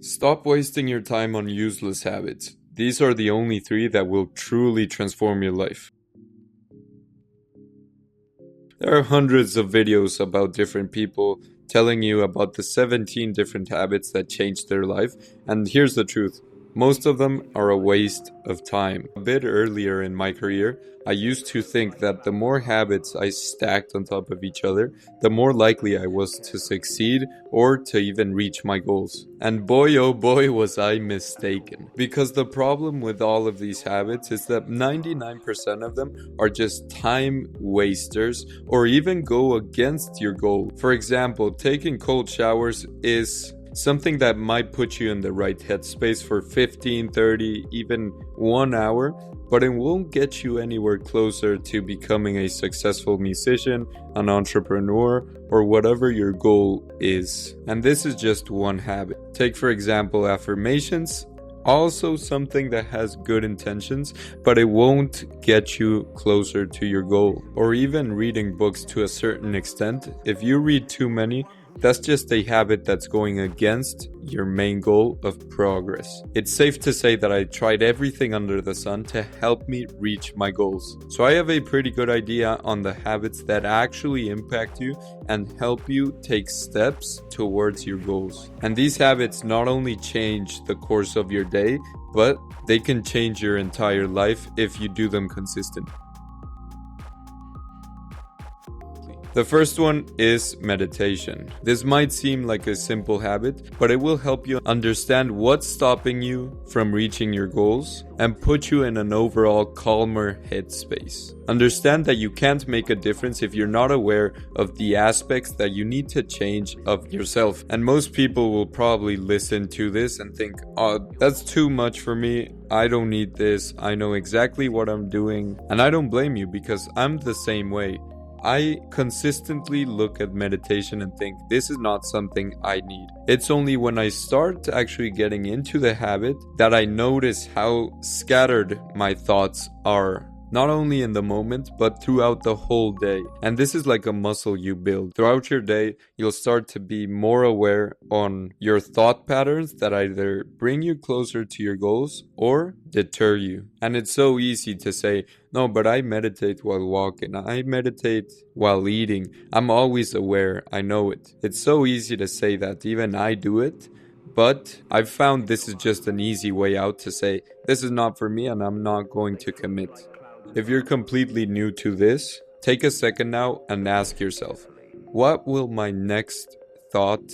Stop wasting your time on useless habits. These are the only 3 that will truly transform your life. There are hundreds of videos about different people telling you about the 17 different habits that changed their life, and here's the truth. Most of them are a waste of time. A bit earlier in my career, I used to think that the more habits I stacked on top of each other, the more likely I was to succeed or to even reach my goals. And boy oh boy was I mistaken. Because the problem with all of these habits is that 99% of them are just time wasters or even go against your goal. For example, taking cold showers is something that might put you in the right headspace for 15, 30, even 1 hour, but it won't get you anywhere closer to becoming a successful musician, an entrepreneur, or whatever your goal is. And this is just one habit. Take, for example, affirmations. Also something that has good intentions, but it won't get you closer to your goal. Or even reading books to a certain extent. If you read too many, that's just a habit that's going against your main goal of progress. It's safe to say that I tried everything under the sun to help me reach my goals. So I have a pretty good idea on the habits that actually impact you and help you take steps towards your goals. And these habits not only change the course of your day, but they can change your entire life if you do them consistently. The first one is meditation. This might seem like a simple habit, but it will help you understand what's stopping you from reaching your goals and put you in an overall calmer headspace. Understand that you can't make a difference if you're not aware of the aspects that you need to change of yourself. And most people will probably listen to this and think, oh, that's too much for me. I don't need this. I know exactly what I'm doing. And I don't blame you because I'm the same way. I consistently look at meditation and think this is not something I need. It's only when I start actually getting into the habit that I notice how scattered my thoughts are. Not only in the moment, but throughout the whole day. And this is like a muscle you build. Throughout your day, you'll start to be more aware on your thought patterns that either bring you closer to your goals or deter you. And it's so easy to say, no, but I meditate while walking. I meditate while eating. I'm always aware. I know it. It's so easy to say that. Even I do it. But I've found this is just an easy way out to say, this is not for me and I'm not going to commit. If you're completely new to this, take a second now and ask yourself, what will my next thought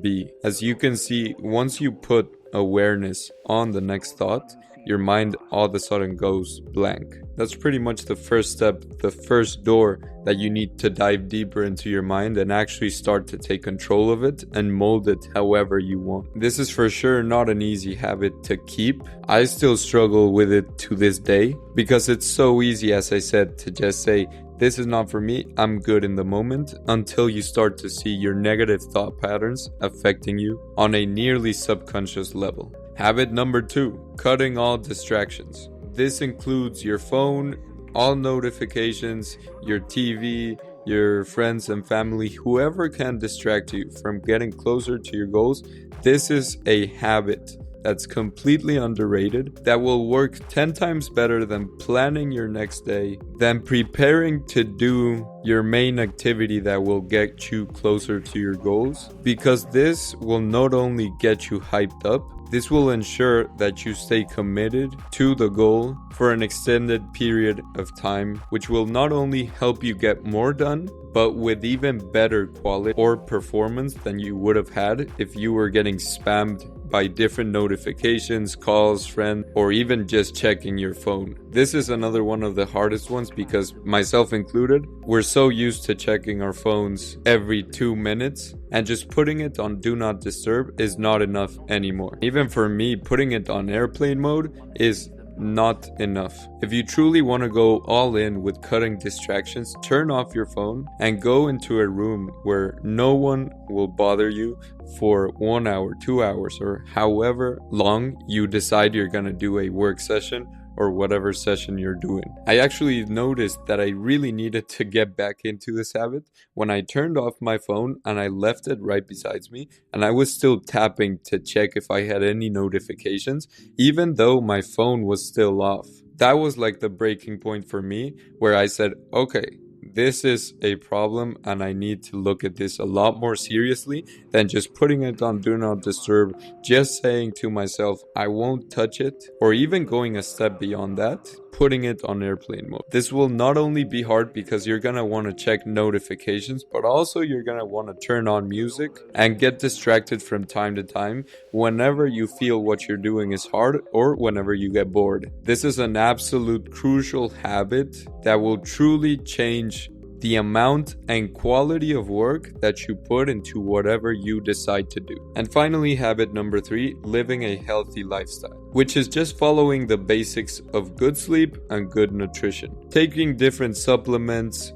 be? As you can see, once you put awareness on the next thought, your mind all of a sudden goes blank. That's pretty much the first step, the first door that you need to dive deeper into your mind and actually start to take control of it and mold it however you want. This is for sure not an easy habit to keep. I still struggle with it to this day because it's so easy, as I said, to just say, this is not for me, I'm good in the moment, until you start to see your negative thought patterns affecting you on a nearly subconscious level. Habit number 2, cutting all distractions. This includes your phone, all notifications, your TV, your friends and family, whoever can distract you from getting closer to your goals. This is a habit that's completely underrated, that will work 10 times better than planning your next day, than preparing to do your main activity that will get you closer to your goals, because this will not only get you hyped up, this will ensure that you stay committed to the goal for an extended period of time, which will not only help you get more done, but with even better quality or performance than you would have had if you were getting spammed by different notifications, calls, friends, or even just checking your phone. This is another one of the hardest ones because, myself included, we're so used to checking our phones every 2 minutes, and just putting it on do not disturb is not enough anymore. Even for me, putting it on airplane mode is not enough. If you truly want to go all in with cutting distractions, turn off your phone and go into a room where no one will bother you for 1 hour, 2 hours, or however long you decide you're going to do a work session or whatever session you're doing. I actually noticed that I really needed to get back into this habit when I turned off my phone and I left it right beside me, and I was still tapping to check if I had any notifications, even though my phone was still off. That was like the breaking point for me, where I said, okay, this is a problem and I need to look at this a lot more seriously than just putting it on do not disturb, just saying to myself, I won't touch it, or even going a step beyond that, putting it on airplane mode. This will not only be hard because you're gonna want to check notifications, but also you're gonna want to turn on music and get distracted from time to time whenever you feel what you're doing is hard or whenever you get bored. This is an absolute crucial habit that will truly change the amount and quality of work that you put into whatever you decide to do. And finally, habit number 3, living a healthy lifestyle, which is just following the basics of good sleep and good nutrition. Taking different supplements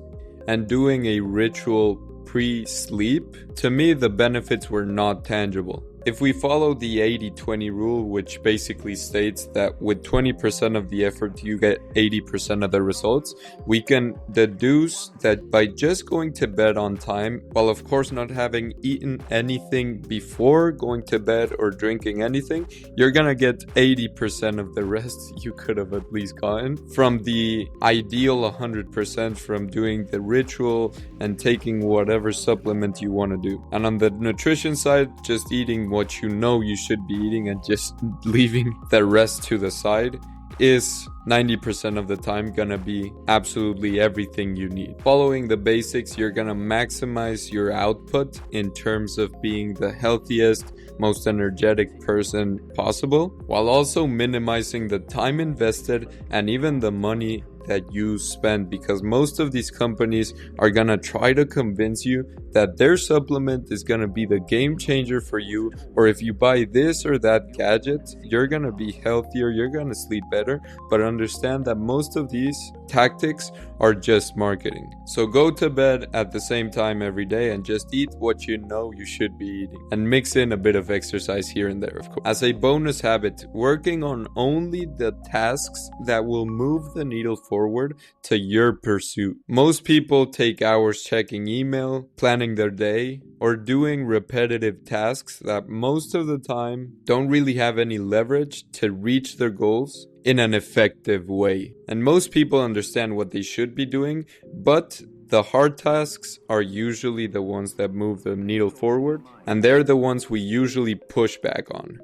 and doing a ritual pre-sleep, to me the benefits were not tangible. If we follow the 80-20 rule, which basically states that with 20% of the effort you get 80% of the results, we can deduce that by just going to bed on time, while of course not having eaten anything before going to bed or drinking anything, you're gonna get 80% of the rest you could have at least gotten from the ideal 100% from doing the ritual and taking whatever supplement you want to do. And on the nutrition side, just eating what you know you should be eating and just leaving the rest to the side is 90% of the time gonna be absolutely everything you need. Following the basics, you're gonna maximize your output in terms of being the healthiest, most energetic person possible, while also minimizing the time invested and even the money that you spend, because most of these companies are gonna try to convince you that their supplement is gonna be the game changer for you, or if you buy this or that gadget, you're gonna be healthier, you're gonna sleep better. But understand that most of these tactics are just marketing. So go to bed at the same time every day and just eat what you know you should be eating, and mix in a bit of exercise here and there, of course. As a bonus habit, working on only the tasks that will move the needle forward to your pursuit. Most people take hours checking email, planning their day, or doing repetitive tasks that most of the time don't really have any leverage to reach their goals in an effective way. And most people understand what they should be doing, but the hard tasks are usually the ones that move the needle forward, and they're the ones we usually push back on.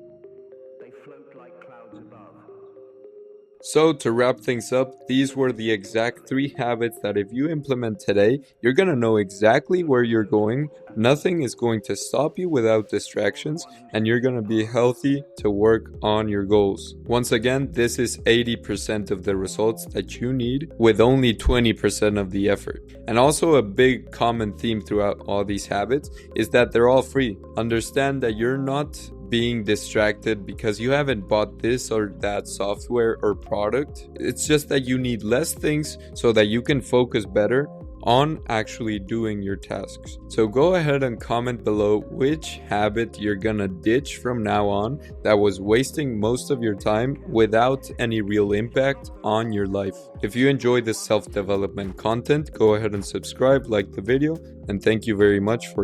So to wrap things up, these were the exact 3 habits that if you implement today, you're gonna know exactly where you're going, nothing is going to stop you without distractions, and you're gonna be healthy to work on your goals. Once again, this is 80% of the results that you need with only 20% of the effort. And also a big common theme throughout all these habits is that they're all free. Understand that you're not being distracted because you haven't bought this or that software or product. It's just that you need less things so that you can focus better on actually doing your tasks. So go ahead and comment below which habit you're gonna ditch from now on that was wasting most of your time without any real impact on your life. If you enjoy this self-development content, go ahead and subscribe, like the video, and thank you very much for